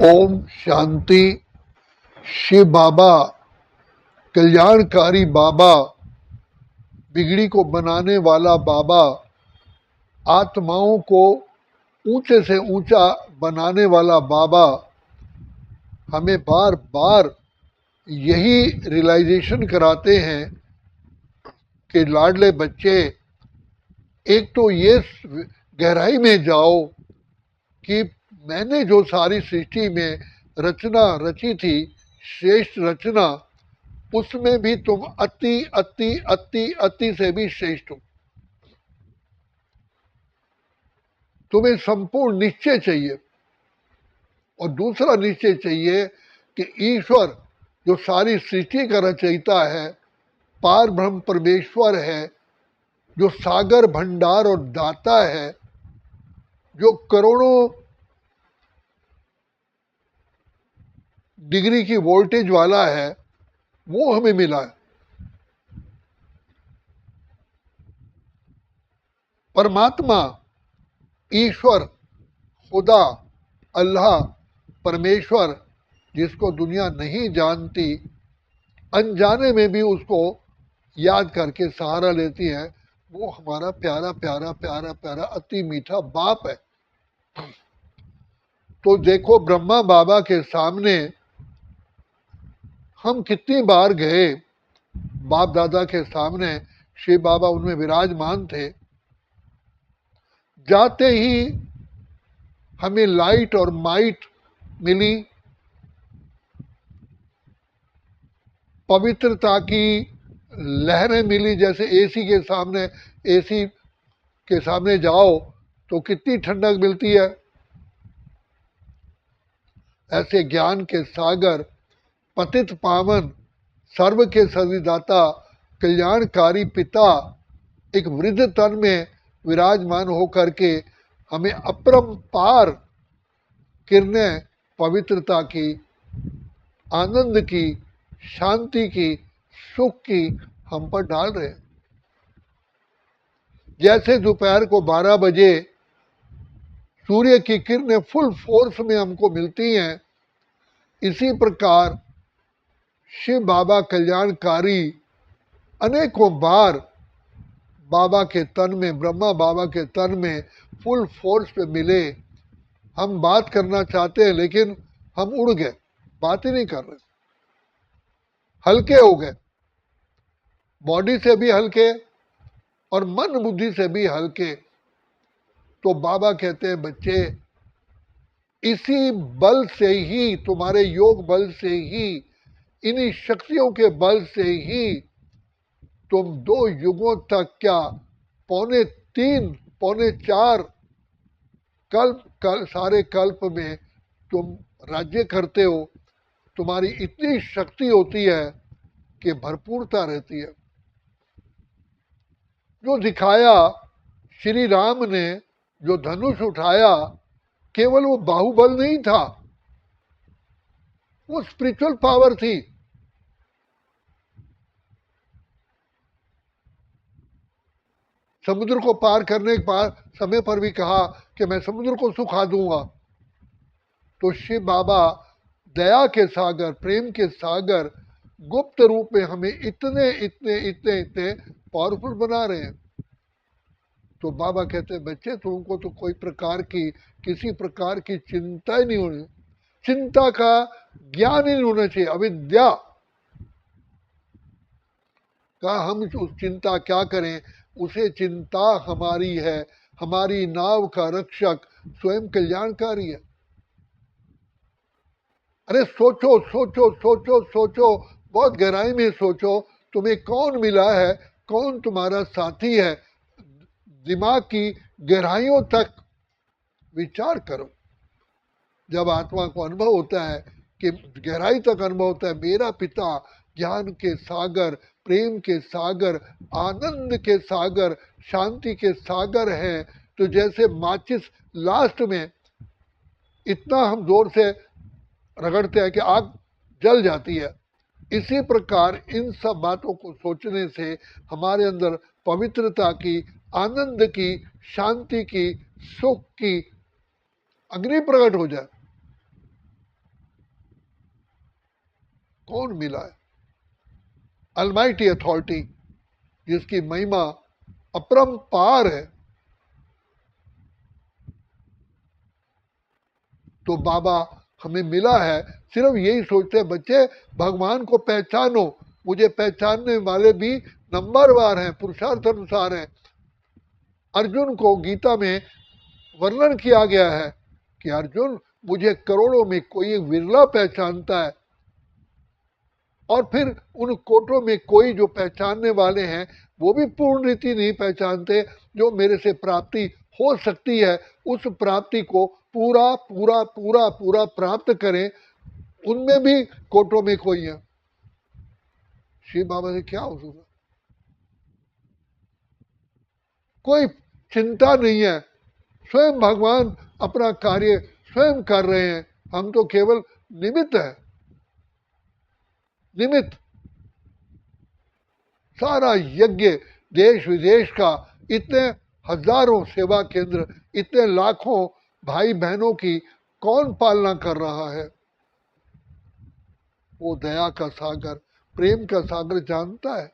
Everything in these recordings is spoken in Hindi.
ओम शांति। शिव बाबा, कल्याणकारी बाबा, बिगड़ी को बनाने वाला बाबा, आत्माओं को ऊंचे से ऊंचा बनाने वाला बाबा हमें बार बार यही रियलाइजेशन कराते हैं कि लाडले बच्चे, एक तो ये गहराई में जाओ कि मैंने जो सारी सृष्टि में रचना रची थी, श्रेष्ठ रचना, उसमें भी तुम अति अति अति अति से भी श्रेष्ठ हो। तुम्हें संपूर्ण निश्चय चाहिए। और दूसरा निश्चय चाहिए कि ईश्वर जो सारी सृष्टि का रचयिता है, पार ब्रह्म परमेश्वर है, जो सागर भंडार और दाता है, जो करोड़ों डिग्री की वोल्टेज वाला है, वो हमें मिला है। परमात्मा, ईश्वर, खुदा, अल्लाह, परमेश्वर, जिसको दुनिया नहीं जानती, अनजाने में भी उसको याद करके सहारा लेती है, वो हमारा प्यारा प्यारा प्यारा प्यारा अति मीठा बाप है। तो देखो, ब्रह्मा बाबा के सामने हम कितनी बार गए, बाप दादा के सामने शिव बाबा उनमें विराजमान थे। जाते ही हमें लाइट और माइट मिली, पवित्रता की लहरें मिली। जैसे एसी के सामने जाओ तो कितनी ठंडक मिलती है, ऐसे ज्ञान के सागर, पतित पावन, सर्व के सविदाता, कल्याणकारी पिता एक वृद्ध तन में विराजमान होकर के हमें अपरंपार किरणें पवित्रता की, आनंद की, शांति की, सुख की हम पर डाल रहे हैं। जैसे दोपहर को 12 बजे सूर्य की किरणें फुल फोर्स में हमको मिलती हैं, इसी प्रकार शिव बाबा कल्याणकारी अनेकों बार बाबा के तन में, ब्रह्मा बाबा के तन में फुल फोर्स पे मिले। हम बात करना चाहते हैं लेकिन हम उड़ गए, बात ही नहीं कर रहे, हल्के हो गए, बॉडी से भी हल्के और मन बुद्धि से भी हल्के। तो बाबा कहते हैं, बच्चे, इसी बल से ही, तुम्हारे योग बल से ही, इन्हीं शक्तियों के बल से ही तुम 2 युगों तक, क्या पौने 3, पौने 4 कल्प, सारे कल्प में तुम राज्य करते हो। तुम्हारी इतनी शक्ति होती है कि भरपूरता रहती है। जो दिखाया श्री राम ने, जो धनुष उठाया, केवल वो बाहुबल नहीं था, वो स्पिरिचुअल पावर थी। समुद्र को पार करने के बाद समय पर भी कहा कि मैं समुद्र को सुखा दूंगा। तो शिव बाबा दया के सागर, प्रेम के सागर, गुप्त रूप में हमें इतने इतने इतने इतने पावरफुल बना रहे हैं। तो बाबा कहते हैं, बच्चे, तुमको तो कोई प्रकार की, किसी प्रकार की चिंता ही नहीं होनी, चिंता का ज्ञान ही नहीं होना चाहिए। अविद्या का हम उस चिंता क्या करें, उसे चिंता हमारी है। हमारी नाव का रक्षक स्वयं कल्याणकारी है। अरे सोचो सोचो सोचो सोचो, बहुत गहराई में सोचो, तुम्हें कौन मिला है, कौन तुम्हारा साथी है। दिमाग की गहराइयों तक विचार करो। जब आत्मा को अनुभव होता है कि गहराई तक अनुभव होता है, मेरा पिता ज्ञान के सागर, प्रेम के सागर, आनंद के सागर, शांति के सागर हैं, तो जैसे माचिस लास्ट में इतना हम जोर से रगड़ते हैं कि आग जल जाती है, इसी प्रकार इन सब बातों को सोचने से हमारे अंदर पवित्रता की, आनंद की, शांति की, सुख की अग्नि प्रकट हो जाए। कौन मिला है? अलमाइटी अथॉरिटी, जिसकी महिमा अपरंपार है। तो बाबा हमें मिला है। सिर्फ यही सोचते हैं बच्चे, भगवान को पहचानो। मुझे पहचानने वाले भी नंबरवार हैं, पुरुषार्थ अनुसार हैं। अर्जुन को गीता में वर्णन किया गया है कि अर्जुन, मुझे करोड़ों में कोई विरला पहचानता है, और फिर उन कोटों में कोई जो पहचानने वाले हैं वो भी पूर्ण रीति नहीं पहचानते। जो मेरे से प्राप्ति हो सकती है, उस प्राप्ति को पूरा पूरा पूरा पूरा प्राप्त करें, उनमें भी कोटों में कोई है। शिव बाबा से क्या हो सकता? कोई चिंता नहीं है। स्वयं भगवान अपना कार्य स्वयं कर रहे हैं, हम तो केवल निमित्त है। निमित्त। सारा यज्ञ देश विदेश का, इतने हजारों सेवा केंद्र, इतने लाखों भाई बहनों की कौन पालना कर रहा है? वो दया का सागर, प्रेम का सागर जानता है।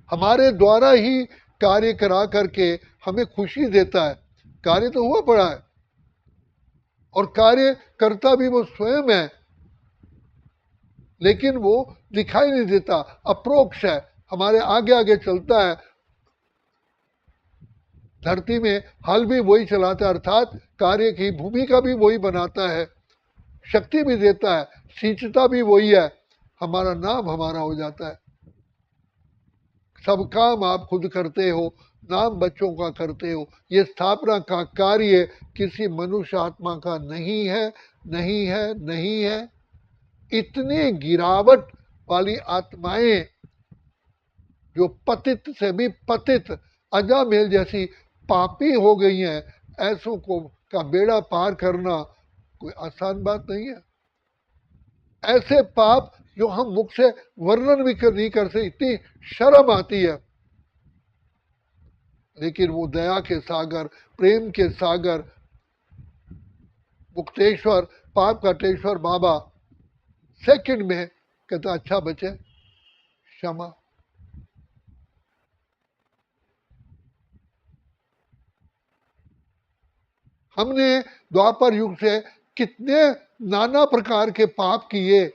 हमारे द्वारा ही कार्य करा करके हमें खुशी देता है। कार्य तो हुआ पड़ा है, और कार्य करता भी वो स्वयं है, लेकिन वो दिखाई नहीं देता, अप्रोक्ष है, हमारे आगे आगे चलता है। धरती में हल भी वही चलाता है, अर्थात कार्य की भूमिका भी वही बनाता है, शक्ति भी देता है, सींचता भी वही है। हमारा नाम हमारा हो जाता है। सब काम आप खुद करते हो, नाम बच्चों का करते हो। ये स्थापना का कार्य किसी मनुष्य आत्मा का नहीं है, नहीं है, नहीं है। इतनी गिरावट वाली आत्माएं जो पतित से भी पतित, अजामेल जैसी पापी हो गई हैं, ऐसों को का बेड़ा पार करना कोई आसान बात नहीं है। ऐसे पाप जो हम मुख से वर्णन भी नहीं कर सकते, इतनी शर्म आती है। लेकिन वो दया के सागर, प्रेम के सागर, मुक्तेश्वर, पाप कटेश्वर बाबा सेकंड में कहता, अच्छा बचे, क्षमा। हमने द्वापर युग से कितने नाना प्रकार के पाप किए,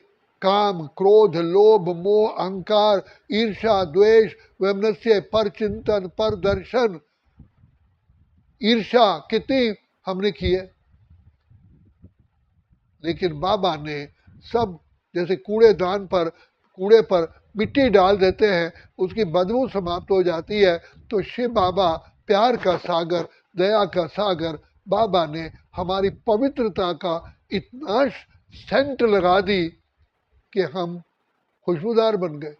काम, क्रोध, लोभ, मोह, अहंकार, ईर्ष्या, द्वेष, वैमनस्य, पर चिंतन, पर दर्शन, ईर्ष्या कितनी हमने किए। लेकिन बाबा ने सब, जैसे कूड़ेदान पर, कूड़े पर मिट्टी डाल देते हैं, उसकी बदबू समाप्त हो जाती है। तो शिव बाबा प्यार का सागर, दया का सागर, बाबा ने हमारी पवित्रता का इतना सेंट लगा दी कि हम खुशबूदार बन गए।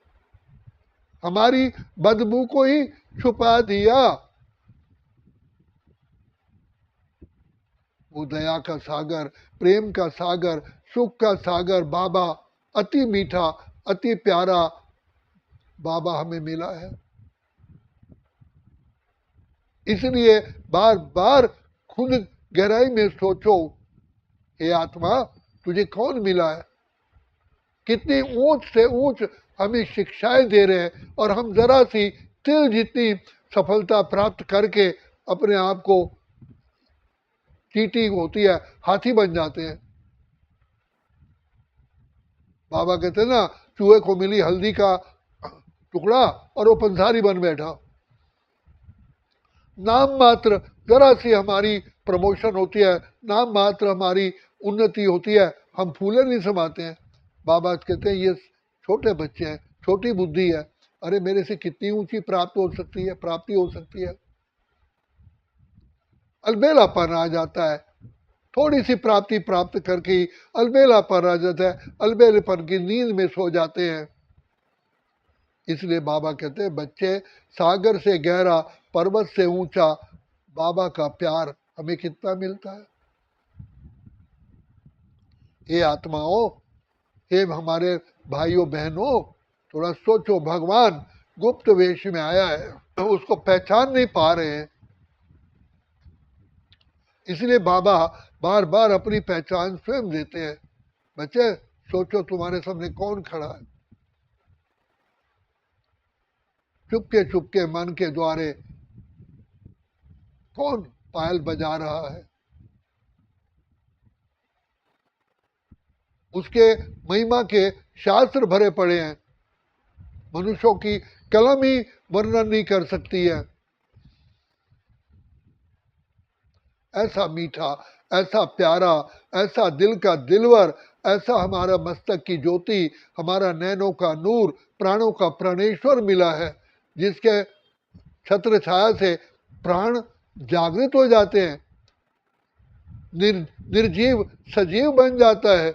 हमारी बदबू को ही छुपा दिया। वो दया का सागर, प्रेम का सागर, सुख का सागर बाबा, अति मीठा, अति प्यारा बाबा हमें मिला है। इसलिए बार बार खुद गहराई में सोचो, हे आत्मा, तुझे कौन मिला है? कितनी ऊंच से ऊंच हमें शिक्षाएं दे रहे हैं, और हम जरा सी तिल जितनी सफलता प्राप्त करके अपने आप को, चींटी होती है, हाथी बन जाते हैं। बाबा कहते हैं ना, चूहे को मिली हल्दी का टुकड़ा और वो पंसारी बन बैठा। नाम मात्र जरा सी हमारी प्रमोशन होती है, नाम मात्र हमारी उन्नति होती है, हम फूले नहीं समाते हैं। बाबा कहते हैं ये छोटे बच्चे हैं, छोटी बुद्धि है। अरे मेरे से कितनी ऊंची प्राप्त हो सकती है, प्राप्ति हो सकती है। अलबेलापन आ जाता है, थोड़ी सी प्राप्ति प्राप्त करके ही अलबेलापन आ जाता है, अलबेलेपन की नींद में सो जाते हैं। इसलिए बाबा कहते हैं, बच्चे, सागर से गहरा, पर्वत से ऊंचा बाबा का प्यार हमें कितना मिलता है। ये आत्माओं, हे हमारे भाइयों बहनों, थोड़ा सोचो, भगवान गुप्त वेश में आया है, तो उसको पहचान नहीं पा रहे हैं। इसलिए बाबा बार बार अपनी पहचान स्वयं देते हैं। बच्चे सोचो तुम्हारे सामने कौन खड़ा है, चुपके चुपके मन के द्वारे कौन पायल बजा रहा है। उसके महिमा के शास्त्र भरे पड़े हैं, मनुष्यों की कलम ही वर्णन नहीं कर सकती है। ऐसा मीठा, ऐसा प्यारा, ऐसा दिल का दिलवर, ऐसा हमारा मस्तक की ज्योति, हमारा नैनों का नूर, प्राणों का प्राणेश्वर मिला है, जिसके छत्र छाया से प्राण जागृत हो जाते हैं, निर्जीव सजीव बन जाता है।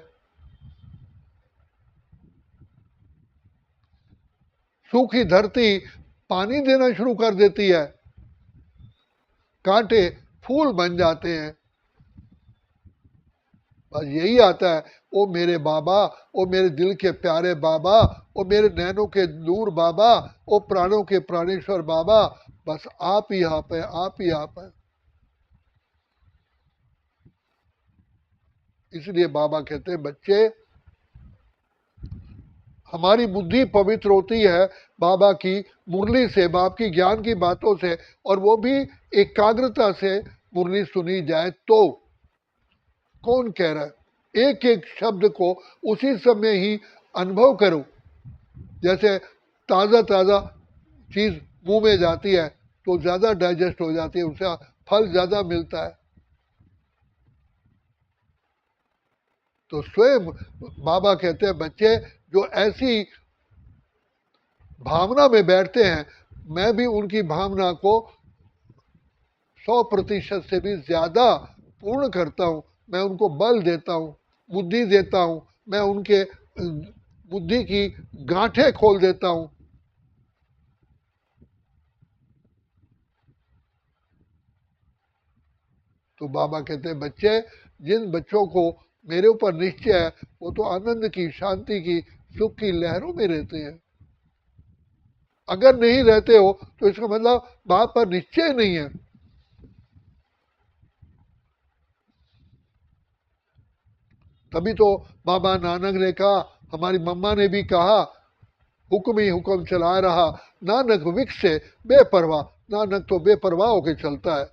सूखी धरती पानी देना शुरू कर देती है, कांटे फूल बन जाते हैं। बस यही आता है, ओ मेरे बाबा, ओ मेरे दिल के प्यारे बाबा, ओ मेरे नैनों के नूर बाबा, ओ प्राणों के प्राणेश्वर बाबा, बस आप ही आप है, आप ही आप है। इसलिए बाबा कहते हैं, बच्चे हमारी बुद्धि पवित्र होती है बाबा की मुरली से, बाप की ज्ञान की बातों से, और वो भी एकाग्रता से मुरली सुनी जाए तो। कौन कह रहा है, एक एक शब्द को उसी समय ही अनुभव करो। जैसे ताज़ा ताज़ा चीज मुंह में जाती है तो ज्यादा डाइजेस्ट हो जाती है, उसका फल ज्यादा मिलता है। तो स्वयं बाबा कहते हैं, बच्चे जो ऐसी भावना में बैठते हैं, मैं भी उनकी भावना को 100% से भी ज्यादा पूर्ण करता हूँ। मैं उनको बल देता हूँ, बुद्धि देता हूँ, मैं उनके बुद्धि की गांठें खोल देता हूँ। तो बाबा कहते हैं, बच्चे जिन बच्चों को मेरे ऊपर निश्चय है, वो तो आनंद की, शांति की, सुख की लहरों में रहते हैं। अगर नहीं रहते हो तो इसका मतलब बाप पर निश्चय नहीं है। तभी तो बाबा नानक ने कहा, हमारी मम्मा ने भी कहा, हुक्म ही हुक्म चला रहा, नानक विक से बेपरवाह। नानक तो बेपरवाह होके चलता है।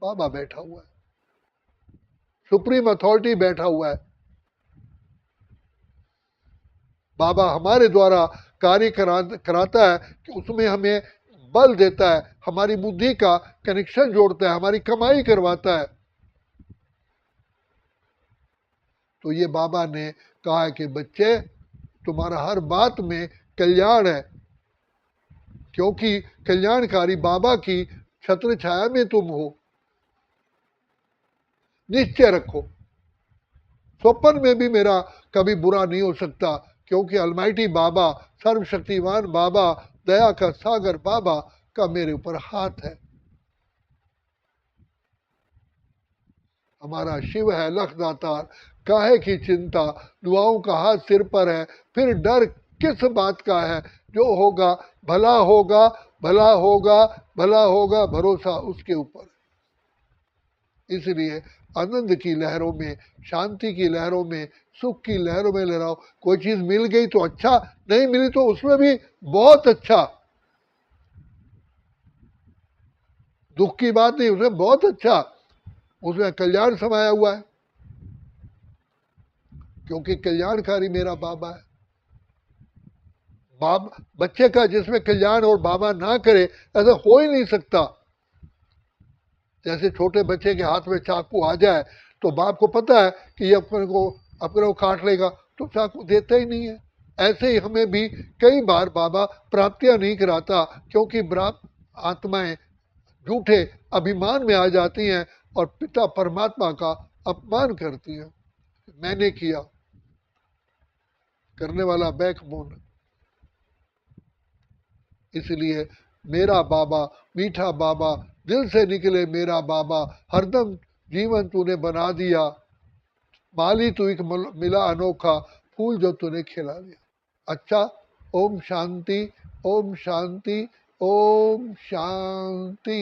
बाबा बैठा हुआ है, सुप्रीम अथॉरिटी बैठा हुआ है। बाबा हमारे द्वारा कार्य कराता है कि उसमें हमें बल देता है, हमारी बुद्धि का कनेक्शन जोड़ता है, हमारी कमाई करवाता है। तो ये बाबा ने कहा है कि बच्चे तुम्हारा हर बात में कल्याण है, क्योंकि कल्याणकारी बाबा की छत्र छाया में तुम हो। निश्चय रखो, स्वप्न में भी मेरा कभी बुरा नहीं हो सकता, क्योंकि अलमाइटी बाबा, सर्वशक्तिमान बाबा, दया का सागर बाबा का मेरे ऊपर हाथ है। हमारा शिव है लखदातार, काहे की चिंता, दुआओं का हाथ सिर पर है, फिर डर किस बात का है। जो होगा भला होगा, भला होगा, भला होगा, भरोसा उसके ऊपर। इसलिए आनंद की लहरों में, शांति की लहरों में, सुख की लहरों में लहराओ। कोई चीज मिल गई तो अच्छा, नहीं मिली तो उसमें भी बहुत अच्छा। दुख की बात नहीं, उसमें बहुत अच्छा, उसमें कल्याण समाया हुआ है, क्योंकि कल्याणकारी मेरा बाबा है। बाप बच्चे का जिसमें कल्याण और बाबा ना करे, ऐसा हो ही नहीं सकता। जैसे छोटे बच्चे के हाथ में चाकू आ जाए तो बाप को पता है कि ये अपने को काट लेगा, तो चाकू देता ही नहीं है। ऐसे ही हमें भी कई बार बाबा प्राप्तियां नहीं कराता, क्योंकि आत्माएं झूठे अभिमान में आ जाती हैं और पिता परमात्मा का अपमान करती हैं। मैंने किया, करने वाला बैकबोन। इसलिए मेरा बाबा, मीठा बाबा, दिल से निकले मेरा बाबा, हरदम जीवन तूने बना दिया, माली तू एक मिला अनोखा, फूल जो तूने खिला दिया। अच्छा, ओम शांति, ओम शांति, ओम शांति।